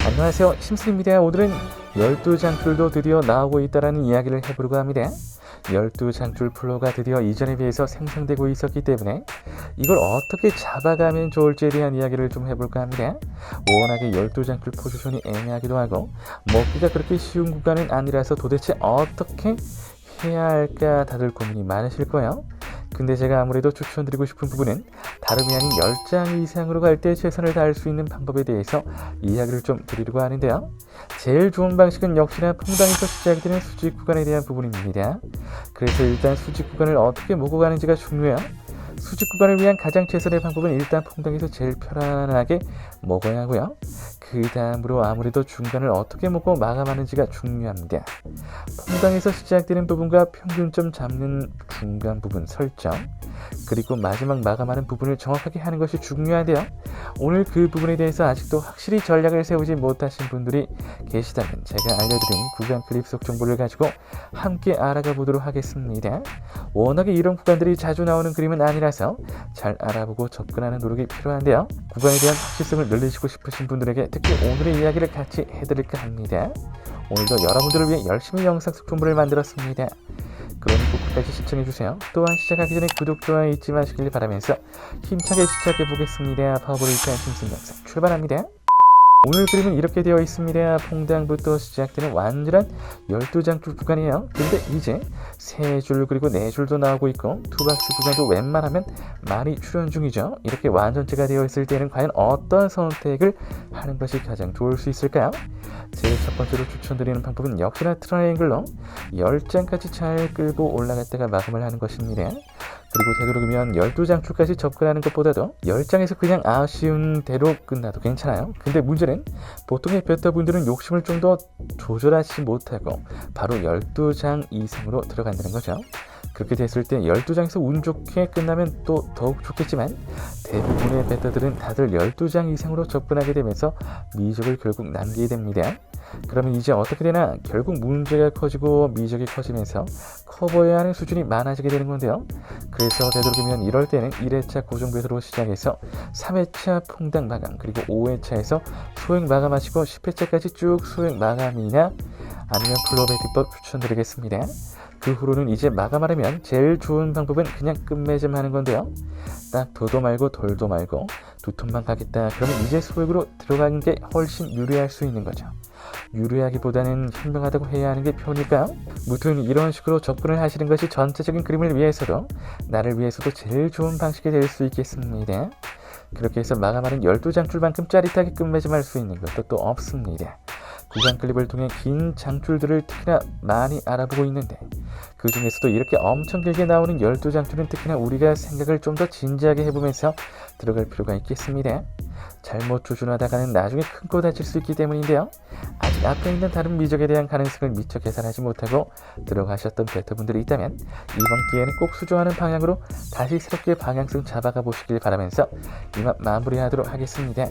안녕하세요, 심슨입니다. 오늘은 12장줄도 드디어 나오고 있다는 이야기를 해보려고 합니다. 12장줄 플로가 드디어 이전에 비해서 생성되고 있었기 때문에 이걸 어떻게 잡아가면 좋을지에 대한 이야기를 좀 해볼까 합니다. 워낙에 12장줄 포지션이 애매하기도 하고 먹기가 그렇게 쉬운 구간은 아니라서 도대체 어떻게 해야 할까 다들 고민이 많으실 거예요. 근데 제가 아무래도 추천드리고 싶은 부분은 다름이 아닌 10장 이상으로 갈 때 최선을 다할 수 있는 방법에 대해서 이야기를 좀 드리려고 하는데요. 제일 좋은 방식은 역시나 퐁당에서 시작되는 수직 구간에 대한 부분입니다. 그래서 일단 수직 구간을 어떻게 모고 가는지가 중요해요. 수직 구간을 위한 가장 최선의 방법은 일단 퐁당에서 제일 편안하게 먹어야 하고요. 그 다음으로 아무래도 중간을 어떻게 먹고 마감하는지가 중요합니다. 퐁당에서 시작되는 부분과 평균점 잡는 중간 부분 설정, 그리고 마지막 마감하는 부분을 정확하게 하는 것이 중요한데요. 오늘 그 부분에 대해서 아직도 확실히 전략을 세우지 못하신 분들이 계시다면 제가 알려드린 구간 클립 속 정보를 가지고 함께 알아가 보도록 하겠습니다. 워낙에 이런 구간들이 자주 나오는 그림은 아니라서 잘 알아보고 접근하는 노력이 필요한데요. 구간에 대한 확실성을 늘리시고 싶으신 분들에게 특히 오늘의 이야기를 같이 해드릴까 합니다. 오늘도 여러분들을 위해 열심히 영상 속 정보를 만들었습니다. 그러니 꼭 끝까지 시청해주세요. 또한 시작하기 전에 구독, 좋아요 잊지 마시길 바라면서 힘차게 시작해보겠습니다. 파워브레이크한 심슨 영상 출발합니다. 오늘 그림은 이렇게 되어 있습니다. 퐁당부터 시작되는 완전한 12장줄 구간이에요. 근데 이제 3줄 그리고 4줄도 나오고 있고 투박스 구간도 웬만하면 많이 출현 중이죠. 이렇게 완전체가 되어 있을 때는 과연 어떤 선택을 하는 것이 가장 좋을 수 있을까요? 제일 첫 번째로 추천드리는 방법은 역시나 트라이앵글로 10장까지 잘 끌고 올라갔다가 마감을 하는 것입니다. 그리고 되도록이면 12장줄까지 접근하는 것보다도 10장에서 그냥 아쉬운 대로 끝나도 괜찮아요. 근데 문제는 보통의 베터분들은 욕심을 좀 더 조절하지 못하고 바로 12장 이상으로 들어간다는 거죠. 그렇게 됐을 때 12장에서 운 좋게 끝나면 또 더욱 좋겠지만 대부분의 베터들은 다들 12장 이상으로 접근하게 되면서 미적을 결국 남기게 됩니다. 그러면 이제 어떻게 되나 결국 문제가 커지고 미적이 커지면서 커버해야 하는 수준이 많아지게 되는 건데요. 그래서 되도록이면 이럴 때는 1회차 고정 배수로 시작해서 3회차 퐁당 마감, 그리고 5회차에서 소액 마감하시고 10회차까지 쭉 소액 마감이나 아니면 플로우백 비법 추천드리겠습니다. 그 후로는 이제 마감하려면 제일 좋은 방법은 그냥 끝맺음 하는 건데요. 딱 도도 말고 돌도 말고 두 톤만 가겠다. 그러면 이제 소액으로 들어가는 게 훨씬 유리할 수 있는 거죠. 유리하기보다는 현명하다고 해야 하는 게 표니까요. 무튼 이런 식으로 접근을 하시는 것이 전체적인 그림을 위해서도 나를 위해서도 제일 좋은 방식이 될 수 있겠습니다. 그렇게 해서 마감하는 12장줄만큼 짜릿하게 끝맺음할 수 있는 것도 또 없습니다. 구간 클립을 통해 긴 장줄들을 특히나 많이 알아보고 있는데 그 중에서도 이렇게 엄청 길게 나오는 12장줄은 특히나 우리가 생각을 좀 더 진지하게 해보면서 들어갈 필요가 있겠습니다. 잘못 조준하다가는 나중에 큰 거 다칠 수 있기 때문인데요. 아직 앞에 있는 다른 미적에 대한 가능성을 미처 계산하지 못하고 들어가셨던 베터분들이 있다면 이번 기회는 꼭 수정하는 방향으로 다시 새롭게 방향성 잡아가 보시길 바라면서 이만 마무리하도록 하겠습니다.